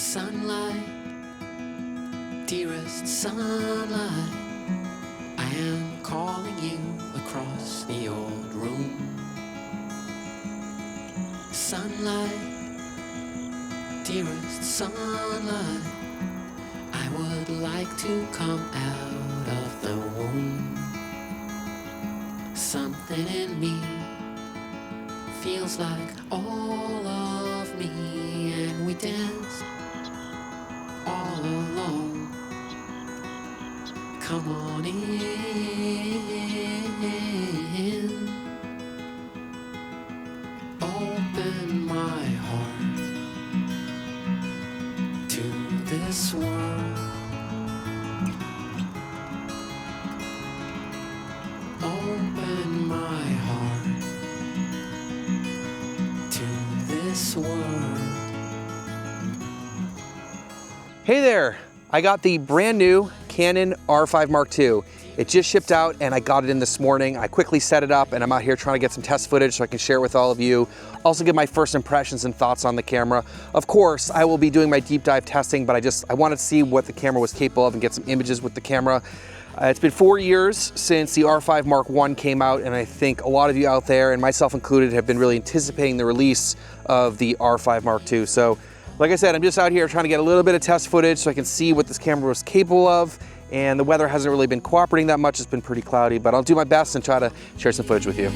Sunlight, dearest sunlight, I am calling you across the old room. Sunlight, dearest sunlight, I would like to come out of the womb. Something in me feels like all of me, and we danced all alone. Come on in, open my heart to this world. Open my heart to this world. Hey there, I got the brand new Canon R5 Mark II. It just shipped out and I got it in this morning. I quickly set it up and I'm out here trying to get some test footage so I can share with all of you. Also give my first impressions and thoughts on the camera. Of course, I will be doing my deep dive testing, but I wanted to see what the camera was capable of and get some images with the camera. It's been 4 years since the R5 Mark I came out, and I think a lot of you out there, and myself included, have been really anticipating the release of the R5 Mark II. So, like I said, I'm just out here trying to get a little bit of test footage so I can see what this camera was capable of, and the weather hasn't really been cooperating that much. It's been pretty cloudy, but I'll do my best and try to share some footage with you.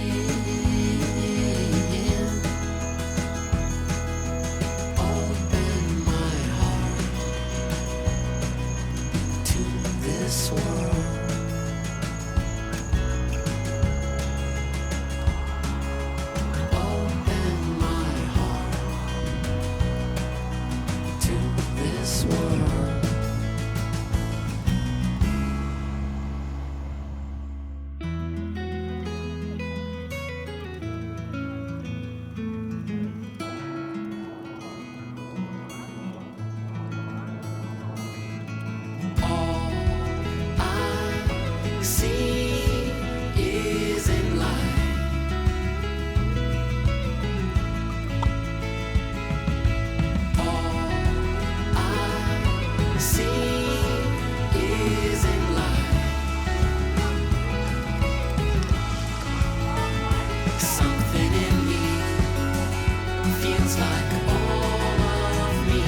Open my heart to this world. Open my heart to this world. All I see is in light. All I see is in light. Something in me feels like all of me.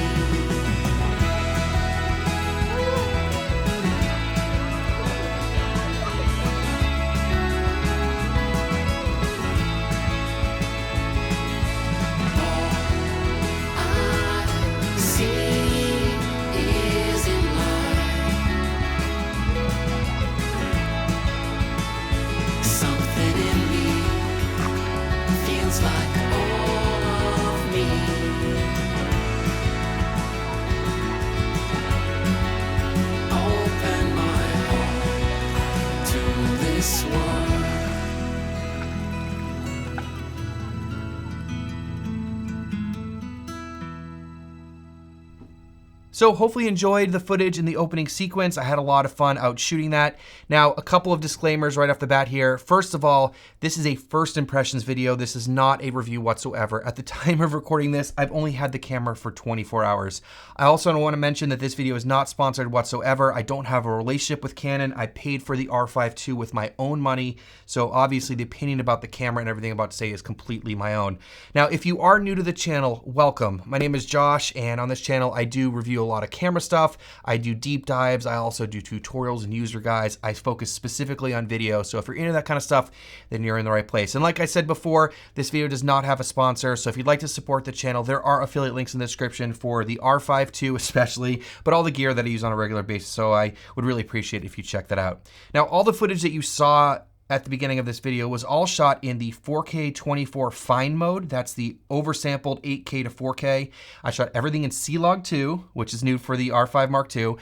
I see is in light. Something in me feels like all of me. Open my heart to this world. So hopefully you enjoyed the footage in the opening sequence. I had a lot of fun out shooting that. Now, a couple of disclaimers right off the bat here. First of all, this is a first impressions video. This is not a review whatsoever. At the time of recording this, I've only had the camera for 24 hours. I also want to mention that this video is not sponsored whatsoever. I don't have a relationship with Canon. I paid for the R5 II with my own money. So obviously the opinion about the camera and everything I'm about to say is completely my own. Now, if you are new to the channel, welcome. My name is Josh, and on this channel, I do review a lot of camera stuff. I do deep dives. I also do tutorials and user guides. I focus specifically on video. So if you're into that kind of stuff, then you're in the right place. And like I said before, this video does not have a sponsor. So if you'd like to support the channel, there are affiliate links in the description for the R5 II especially, but all the gear that I use on a regular basis. So I would really appreciate it if you check that out. Now, all the footage that you saw at the beginning of this video was all shot in the 4K 24 fine mode. That's the oversampled 8K to 4K. I shot everything in C-Log 2, which is new for the R5 Mark II,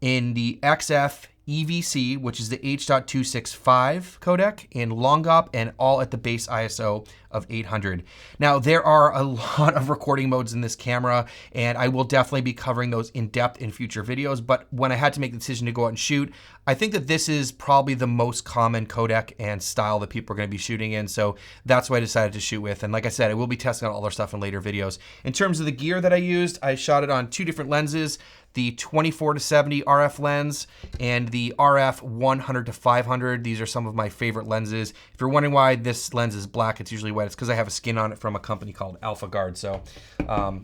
in the XF EVC, which is the H.265 codec, and long op, and all at the base ISO of 800. Now, there are a lot of recording modes in this camera, and I will definitely be covering those in depth in future videos, but when I had to make the decision to go out and shoot, I think that this is probably the most common codec and style that people are going to be shooting in, so that's what I decided to shoot with. And like I said, I will be testing out all their stuff in later videos. In terms of the gear that I used, I shot it on 2 different lenses, the 24-70 RF lens and the RF 100-500. These are some of my favorite lenses. If you're wondering why this lens is black, it's usually white. It's because I have a skin on it from a company called Alpha Guard, so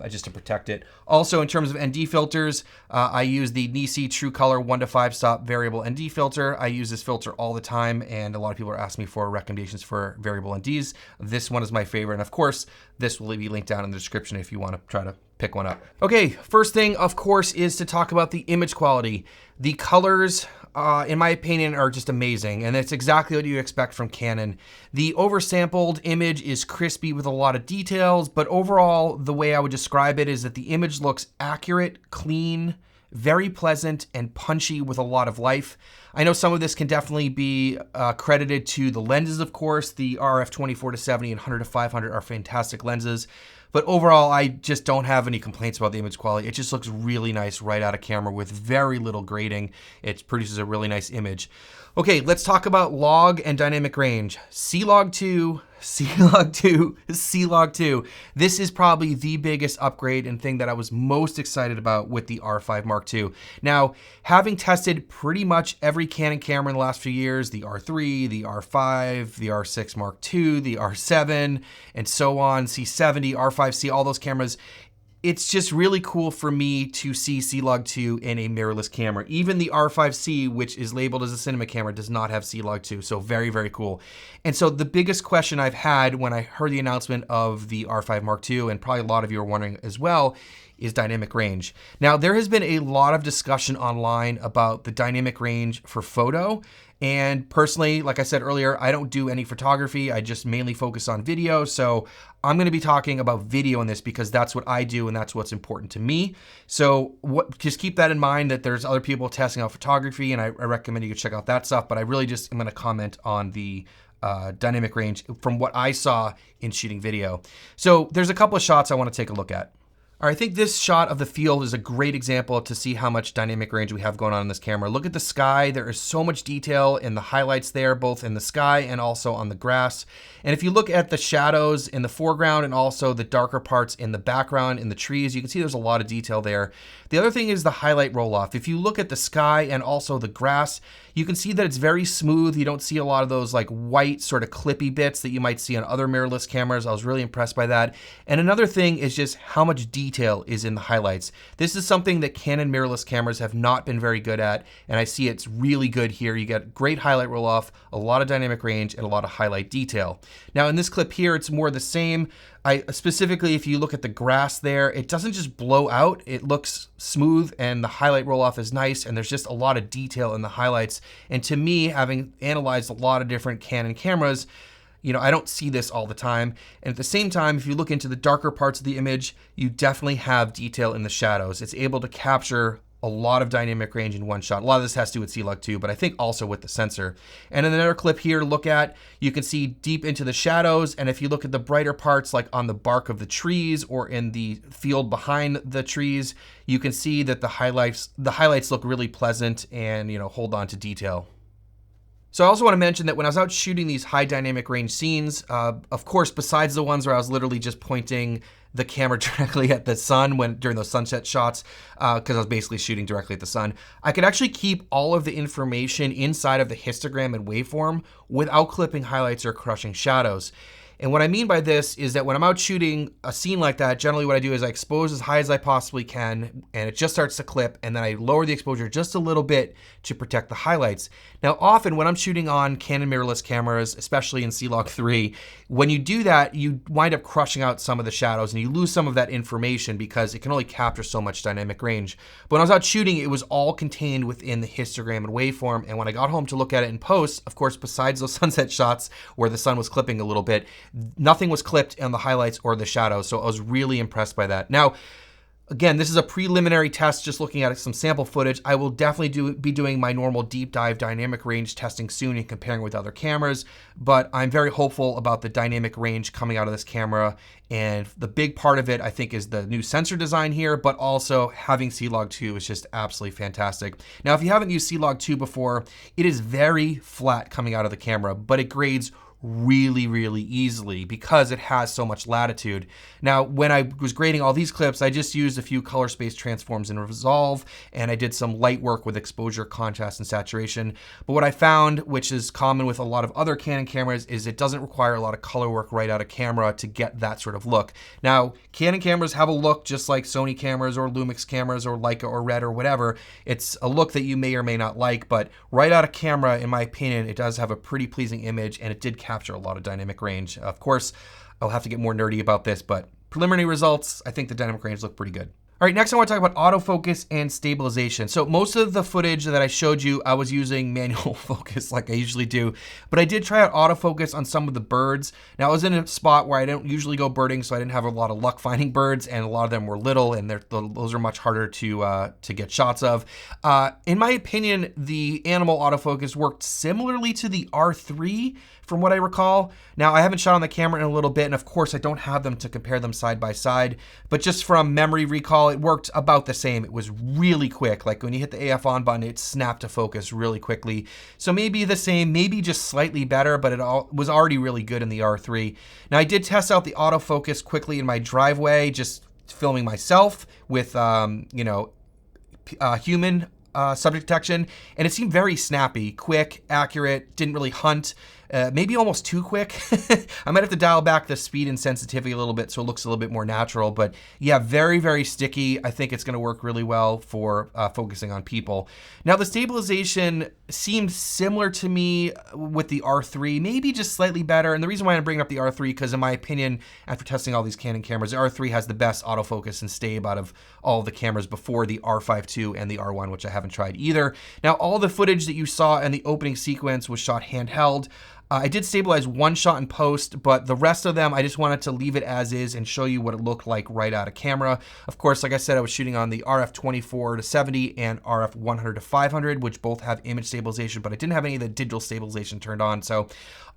just to protect it. Also, in terms of ND filters, I use the Nisi True Color 1 to 5 stop variable ND filter. I use this filter all the time, and a lot of people are asking me for recommendations for variable NDs. This one is my favorite, and of course, this will be linked down in the description if you want to try to pick one up. Okay, first thing, of course, is to talk about the image quality. The colors, in my opinion, are just amazing, and it's exactly what you expect from Canon. The oversampled image is crispy with a lot of details, but overall, the way I would describe it is that the image looks accurate, clean, very pleasant, and punchy with a lot of life. I know some of this can definitely be credited to the lenses, of course. The RF 24-70 and 100-500 are fantastic lenses. But overall, I just don't have any complaints about the image quality. It just looks really nice right out of camera with very little grading. It produces a really nice image. Okay, let's talk about log and dynamic range. C-Log2, C-Log2, C-Log2. This is probably the biggest upgrade and thing that I was most excited about with the R5 Mark II. Now, having tested pretty much every Canon camera in the last few years, the R3, the R5, the R6 Mark II, the R7, and so on, C70, R5C, all those cameras, it's just really cool for me to see C-Log2 in a mirrorless camera. Even the R5C, which is labeled as a cinema camera, does not have C-Log2, so very, very cool. And so the biggest question I've had when I heard the announcement of the R5 Mark II, and probably a lot of you are wondering as well, is dynamic range. Now, there has been a lot of discussion online about the dynamic range for photo. And personally, like I said earlier, I don't do any photography. I just mainly focus on video. So I'm going to be talking about video in this because that's what I do and that's what's important to me. So just keep that in mind that there's other people testing out photography, and I recommend you go check out that stuff. But I really just am going to comment on the dynamic range from what I saw in shooting video. So there's a couple of shots I want to take a look at. All right, I think this shot of the field is a great example to see how much dynamic range we have going on in this camera. Look at the sky. There is so much detail in the highlights there, both in the sky and also on the grass. And if you look at the shadows in the foreground and also the darker parts in the background in the trees, you can see there's a lot of detail there. The other thing is the highlight roll-off. If you look at the sky and also the grass, you can see that it's very smooth. You don't see a lot of those like white sort of clippy bits that you might see on other mirrorless cameras. I was really impressed by that. And another thing is just how much detail is in the highlights. This is something that Canon mirrorless cameras have not been very good at, and I see it's really good here. You get great highlight roll-off, a lot of dynamic range, and a lot of highlight detail. Now in this clip here, it's more the same. Specifically, if you look at the grass there, it doesn't just blow out. It looks smooth and the highlight roll-off is nice, and there's just a lot of detail in the highlights. And to me, having analyzed a lot of different Canon cameras, you know, I don't see this all the time. And at the same time, if you look into the darker parts of the image, you definitely have detail in the shadows. It's able to capture a lot of dynamic range in one shot. A lot of this has to do with C-Log2, but I think also with the sensor. And in another clip here to look at, you can see deep into the shadows. And if you look at the brighter parts, like on the bark of the trees or in the field behind the trees, you can see that the highlights look really pleasant and, you know, hold on to detail. So I also want to mention that when I was out shooting these high dynamic range scenes, of course, besides the ones where I was literally just pointing the camera directly at the sun during those sunset shots, because I was basically shooting directly at the sun, I could actually keep all of the information inside of the histogram and waveform without clipping highlights or crushing shadows. And what I mean by this is that when I'm out shooting a scene like that, generally what I do is I expose as high as I possibly can, and it just starts to clip, and then I lower the exposure just a little bit to protect the highlights. Now, often when I'm shooting on Canon mirrorless cameras, especially in C-Log3, when you do that, you wind up crushing out some of the shadows and you lose some of that information because it can only capture so much dynamic range. But when I was out shooting, it was all contained within the histogram and waveform, and when I got home to look at it in post, of course, besides those sunset shots where the sun was clipping a little bit, nothing was clipped on the highlights or the shadows, so I was really impressed by that. Now, Again, this is a preliminary test, just looking at some sample footage. I will definitely be doing my normal deep dive dynamic range testing soon and comparing with other cameras, but I'm very hopeful about the dynamic range coming out of this camera. And the big part of it, I think, is the new sensor design here, but also having C-Log 2 is just absolutely fantastic. Now, if you haven't used C-Log 2 before, it is very flat coming out of the camera, but it grades really, really easily because it has so much latitude. Now, when I was grading all these clips, I just used a few color space transforms in Resolve, and I did some light work with exposure, contrast, and saturation. But what I found, which is common with a lot of other Canon cameras, is it doesn't require a lot of color work right out of camera to get that sort of look. Now, Canon cameras have a look just like Sony cameras or Lumix cameras or Leica or Red or whatever. It's a look that you may or may not like, but right out of camera, in my opinion, it does have a pretty pleasing image, and it did capture a lot of dynamic range. Of course, I'll have to get more nerdy about this, but preliminary results, I think the dynamic range look pretty good. All right, next I want to talk about autofocus and stabilization. So most of the footage that I showed you, I was using manual focus like I usually do, but I did try out autofocus on some of the birds. Now I was in a spot where I don't usually go birding, so I didn't have a lot of luck finding birds, and a lot of them were little, and those are much harder to get shots of. In my opinion, the animal autofocus worked similarly to the R3 from what I recall. Now I haven't shot on the camera in a little bit, and of course I don't have them to compare them side by side, but just from memory recall, it worked about the same. It was really quick. Like when you hit the AF on button, it snapped to focus really quickly. So maybe the same, maybe just slightly better, but it was already really good in the R3. Now I did test out the autofocus quickly in my driveway, just filming myself with, human subject detection, and it seemed very snappy, quick, accurate, didn't really hunt. Maybe almost too quick. I might have to dial back the speed and sensitivity a little bit so it looks a little bit more natural, but yeah, very, very sticky. I think it's gonna work really well for focusing on people. Now the stabilization seemed similar to me with the R3, maybe just slightly better. And the reason why I'm bringing up the R3, because in my opinion, after testing all these Canon cameras, the R3 has the best autofocus and stab out of all of the cameras before the R5 II and the R1, which I haven't tried either. Now, all the footage that you saw in the opening sequence was shot handheld. I did stabilize one shot in post, but the rest of them, I just wanted to leave it as is and show you what it looked like right out of camera. Of course, like I said, I was shooting on the RF24 to 70 and RF100 to 500, which both have image stabilization, but I didn't have any of the digital stabilization turned on. So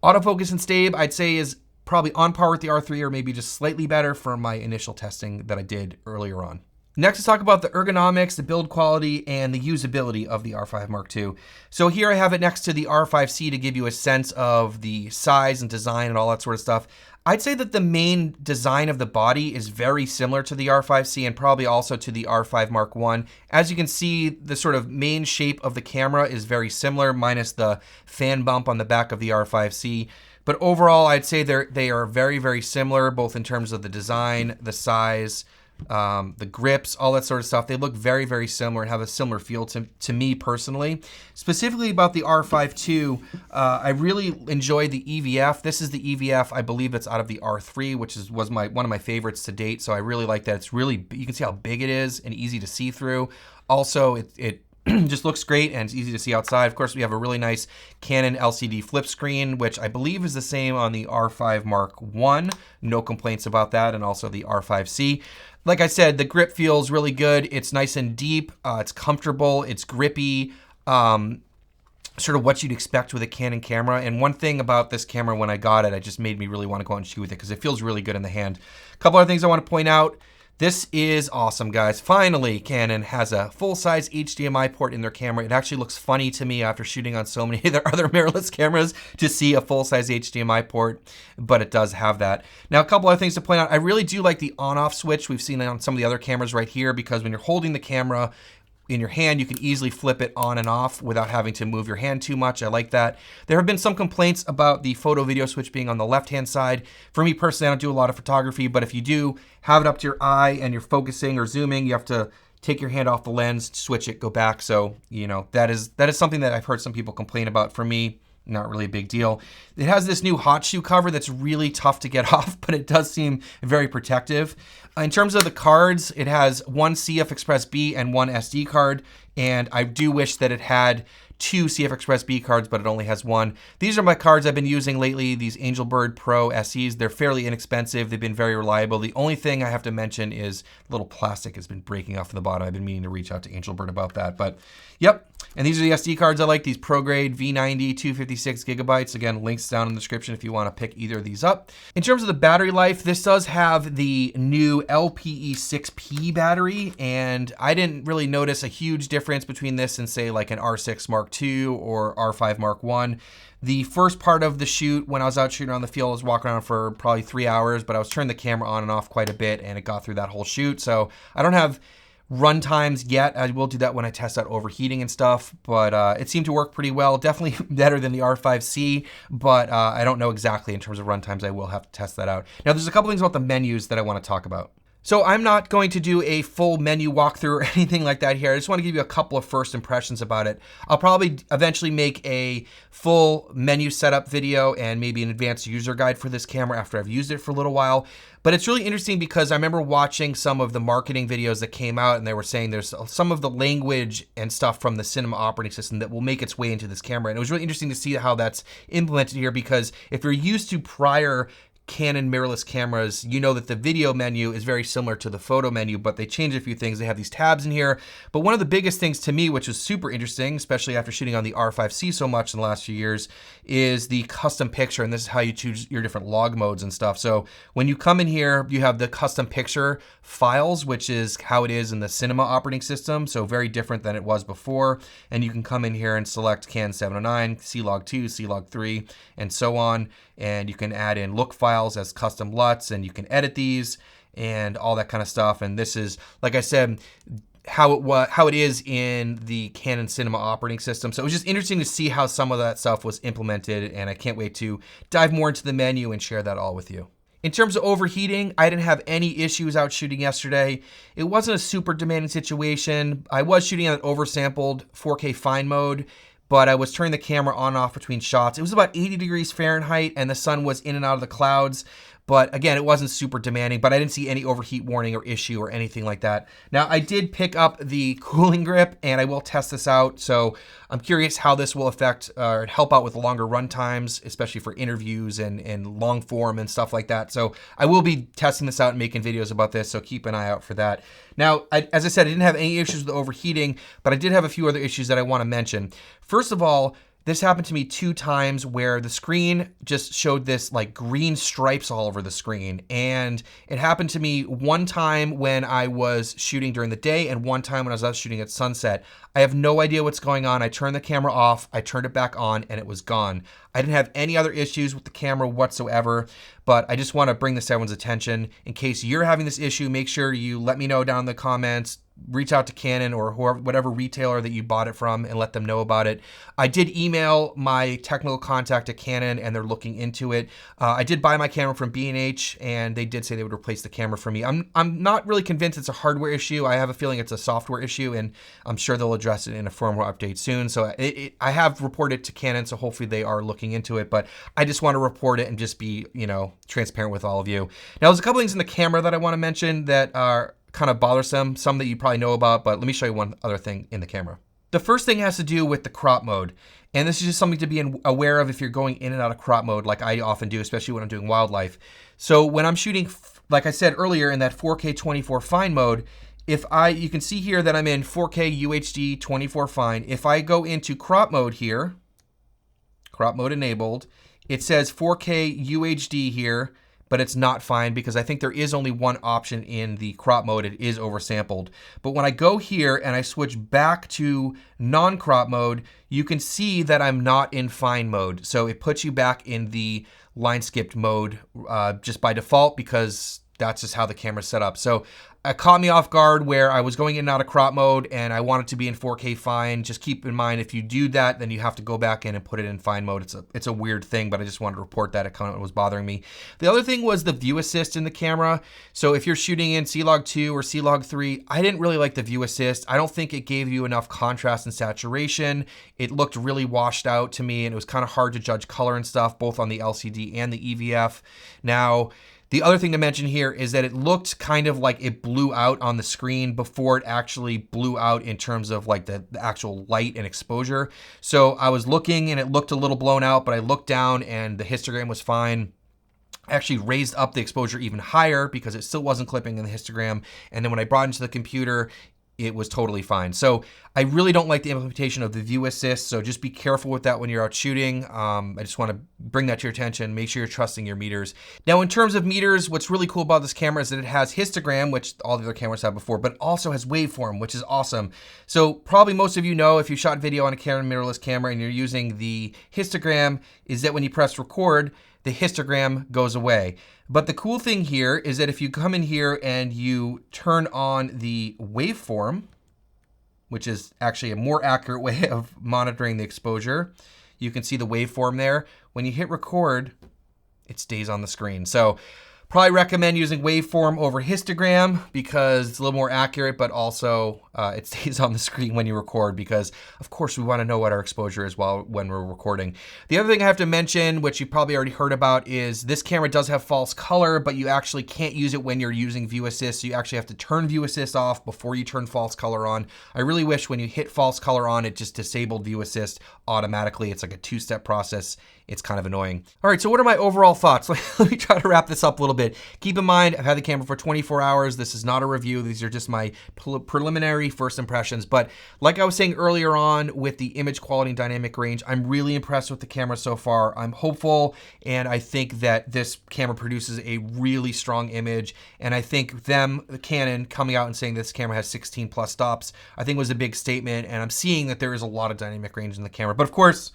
autofocus and stab, I'd say, is probably on par with the R3 or maybe just slightly better for my initial testing that I did earlier on. Next, let's talk about the ergonomics, the build quality, and the usability of the R5 Mark II. So here I have it next to the R5C to give you a sense of the size and design and all that sort of stuff. I'd say that the main design of the body is very similar to the R5C and probably also to the R5 Mark I. As you can see, the sort of main shape of the camera is very similar, minus the fan bump on the back of the R5C. But overall, I'd say they are very, very similar, both in terms of the design, the size, the grips, all that sort of stuff. They look very, very similar and have a similar feel to me personally. Specifically about the R5 II, I really enjoyed the EVF. This is the EVF, I believe it's out of the R3, which was one of my favorites to date. So I really like that. It's really, you can see how big it is and easy to see through. Also, it just looks great and it's easy to see outside. Of course, we have a really nice Canon LCD flip screen, which I believe is the same on the R5 Mark I. No complaints about that, and also the R5C. Like I said, the grip feels really good. It's nice and deep. It's comfortable. It's grippy. Sort of what you'd expect with a Canon camera. And one thing about this camera when I got it, it just made me really want to go out and shoot with it because it feels really good in the hand. A couple other things I want to point out. This is awesome, guys. Finally, Canon has a full-size HDMI port in their camera. It actually looks funny to me after shooting on so many of their other mirrorless cameras to see a full-size HDMI port, but it does have that. Now, a couple other things to point out. I really do like the on-off switch we've seen on some of the other cameras right here, because when you're holding the camera in your hand, you can easily flip it on and off without having to move your hand too much. I like that. There have been some complaints about the photo video switch being on the left-hand side. For me personally, I don't do a lot of photography, but if you do have it up to your eye and you're focusing or zooming, you have to take your hand off the lens, switch it, go back. So, you know, that is something that I've heard some people complain about. For me, not really a big deal. It has this new hot shoe cover that's really tough to get off, but it does seem very protective. In terms of the cards, it has one CF Express B and one SD card, and I do wish that it had 2 CF Express B cards, but it only has 1. These are my cards I've been using lately, these Angelbird Pro SEs. They're fairly inexpensive. They've been very reliable. The only thing I have to mention is the little plastic has been breaking off in the bottom. I've been meaning to reach out to Angelbird about that, but yep. And these are the SD cards I like, these ProGrade V90 256 gigabytes. Again, links down in the description if you want to pick either of these up. In terms of the battery life, this does have the new LPE6P battery, and I didn't really notice a huge difference between this and say like an R6 Mark II or R5 Mark I. The first part of the shoot, when I was out shooting around the field, I was walking around for probably 3 hours, but I was turning the camera on and off quite a bit, and it got through that whole shoot. So I don't have run times yet. I will do that when I test out overheating and stuff, but it seemed to work pretty well. Definitely better than the R5C, but I don't know exactly in terms of run times. I will have to test that out. Now, there's a couple things about the menus that I want to talk about. So I'm not going to do a full menu walkthrough or anything like that here. I just want to give you a couple of first impressions about it. I'll probably eventually make a full menu setup video and maybe an advanced user guide for this camera after I've used it for a little while. But it's really interesting because I remember watching some of the marketing videos that came out, and they were saying there's some of the language and stuff from the cinema operating system that will make its way into this camera. And it was really interesting to see how that's implemented here, because if you're used to prior Canon mirrorless cameras, you know that the video menu is very similar to the photo menu, but they changed a few things. They have these tabs in here. But one of the biggest things to me, which was super interesting, especially after shooting on the R5C so much in the last few years, is the custom picture. And this is how you choose your different log modes and stuff. So when you come in here, you have the custom picture files, which is how it is in the cinema operating system. So very different than it was before. And you can come in here and select Canon 709, C-Log2, C-Log3, and so on. And you can add in look files as custom LUTs, and you can edit these and all that kind of stuff. And this is, like I said, how it is in the Canon cinema operating system. So it was just interesting to see how some of that stuff was implemented, and I can't wait to dive more into the menu and share that all with you. In terms of overheating, I didn't have any issues out shooting yesterday. It wasn't a super demanding situation. I was shooting at oversampled 4K fine mode, but I was turning the camera on and off between shots. It was about 80 degrees Fahrenheit, and the sun was in and out of the clouds. But again, it wasn't super demanding, but I didn't see any overheat warning or issue or anything like that. Now, I did pick up the cooling grip, and I will test this out. So I'm curious how this will affect or help out with longer run times, especially for interviews and long form and stuff like that. So I will be testing this out and making videos about this, so keep an eye out for that. Now, as I said, I didn't have any issues with overheating, but I did have a few other issues that I want to mention. First of all, this happened to me 2 times where the screen just showed this like green stripes all over the screen. And it happened to me one time when I was shooting during the day and one time when I was out shooting at sunset. I have no idea what's going on. I turned the camera off, I turned it back on, and it was gone. I didn't have any other issues with the camera whatsoever, but I just want to bring this to everyone's attention. In case you're having this issue, make sure you let me know down in the comments. Reach out to Canon or whoever, whatever retailer that you bought it from, and let them know about it. I did email my technical contact at Canon, and they're looking into it. I did buy my camera from B&H, and they did say they would replace the camera for me. I'm not really convinced it's a hardware issue. I have a feeling it's a software issue, and I'm sure they'll address it in a firmware update soon. So I have reported to Canon, so hopefully they are looking into it. But I just want to report it and just be, transparent with all of you. Now, there's a couple things in the camera that I want to mention that are kind of bothersome, some that you probably know about, but let me show you one other thing in the camera. The first thing has to do with the crop mode. And this is just something to be aware of if you're going in and out of crop mode like I often do, especially when I'm doing wildlife. So when I'm shooting, like I said earlier, in that 4K 24 fine mode, you can see here that I'm in 4K UHD 24 fine. If I go into crop mode here, crop mode enabled, it says 4K UHD here, but it's not fine because I think there is only one option in the crop mode. It is oversampled. But when I go here and I switch back to non-crop mode, you can see that I'm not in fine mode. So it puts you back in the line skipped mode just by default, because that's just how the camera's set up. So it caught me off guard where I was going in and out of crop mode and I wanted to be in 4K fine. Just keep in mind, if you do that, then you have to go back in and put it in fine mode. It's a weird thing, but I just wanted to report that. It kind of was bothering me. The other thing was the view assist in the camera. So if you're shooting in C-Log2 or C-Log3, I didn't really like the view assist. I don't think it gave you enough contrast and saturation. It looked really washed out to me, and it was kind of hard to judge color and stuff, both on the LCD and the EVF. Now, The other thing to mention here is that it looked kind of like it blew out on the screen before it actually blew out in terms of like the actual light and exposure. So I was looking and it looked a little blown out, but I looked down and the histogram was fine. I actually raised up the exposure even higher because it still wasn't clipping in the histogram. And then when I brought it into the computer, it was totally fine. So I really don't like the implementation of the view assist. So just be careful with that when you're out shooting. I just want to bring that to your attention. Make sure you're trusting your meters. Now, in terms of meters, what's really cool about this camera is that it has histogram, which all the other cameras have before, but also has waveform, which is awesome. So probably most of you know, if you shot video on a Canon mirrorless camera and you're using the histogram, is that when you press record, the histogram goes away. But the cool thing here is that if you come in here and you turn on the waveform, which is actually a more accurate way of monitoring the exposure, you can see the waveform there. When you hit record, it stays on the screen. So probably recommend using waveform over histogram because it's a little more accurate, but also it stays on the screen when you record because, of course, we want to know what our exposure is when we're recording. The other thing I have to mention, which you probably already heard about, is this camera does have false color, but you actually can't use it when you're using view assist. So you actually have to turn view assist off before you turn false color on. I really wish when you hit false color on, it just disabled view assist automatically. It's like a two-step process. It's kind of annoying. All right, so what are my overall thoughts? Let me try to wrap this up a little bit. Keep in mind, I've had the camera for 24 hours. This is not a review. These are just my preliminary first impressions. But like I was saying earlier on with the image quality and dynamic range, I'm really impressed with the camera so far. I'm hopeful, and I think that this camera produces a really strong image. And I think the Canon, coming out and saying this camera has 16 plus stops, I think was a big statement. And I'm seeing that there is a lot of dynamic range in the camera. But of course,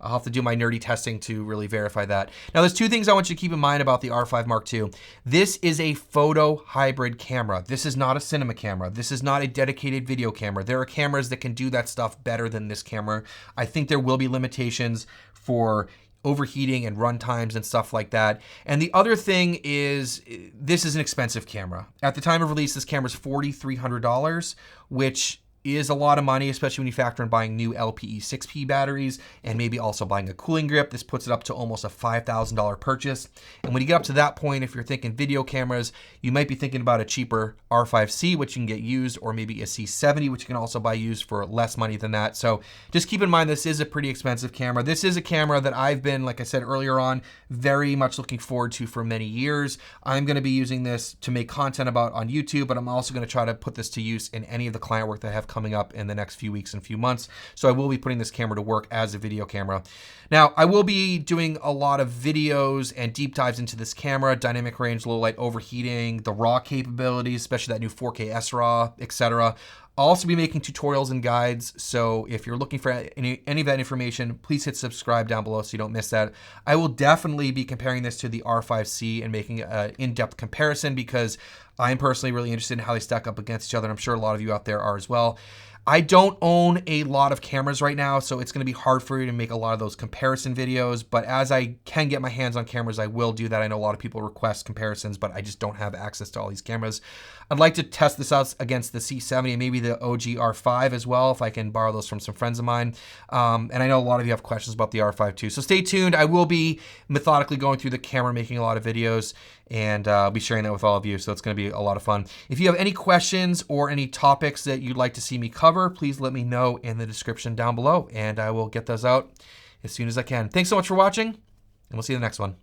I'll have to do my nerdy testing to really verify that. Now, there's two things I want you to keep in mind about the R5 Mark II. This is a photo hybrid camera. This is not a cinema camera. This is not a dedicated video camera. There are cameras that can do that stuff better than this camera. I think there will be limitations for overheating and run times and stuff like that. And the other thing is, this is an expensive camera. At the time of release, this camera is $4,300, which is a lot of money, especially when you factor in buying new LPE 6P batteries and maybe also buying a cooling grip. This puts it up to almost a $5,000 purchase. And when you get up to that point, if you're thinking video cameras, you might be thinking about a cheaper R5C, which you can get used, or maybe a C70, which you can also buy used for less money than that. So just keep in mind, this is a pretty expensive camera. This is a camera that I've been, like I said earlier on, very much looking forward to for many years. I'm going to be using this to make content about on YouTube, but I'm also going to try to put this to use in any of the client work that I have coming up in the next few weeks and few months. So I will be putting this camera to work as a video camera. Now, I will be doing a lot of videos and deep dives into this camera, dynamic range, low light overheating, the RAW capabilities, especially that new 4K SRAW, etc. I'll also be making tutorials and guides, so if you're looking for any of that information, please hit subscribe down below so you don't miss that. I will definitely be comparing this to the R5C and making an in-depth comparison because I'm personally really interested in how they stack up against each other, and I'm sure a lot of you out there are as well. I don't own a lot of cameras right now, so it's going to be hard for you to make a lot of those comparison videos, but as I can get my hands on cameras, I will do that. I know a lot of people request comparisons, but I just don't have access to all these cameras. I'd like to test this out against the C70 and maybe the OG R5 as well, if I can borrow those from some friends of mine. And I know a lot of you have questions about the R5 too, so stay tuned. I will be methodically going through the camera, making a lot of videos, and I'll be sharing that with all of you, so it's going to be a lot of fun. If you have any questions or any topics that you'd like to see me cover, please let me know in the description down below, and I will get those out as soon as I can. Thanks so much for watching, and we'll see you in the next one.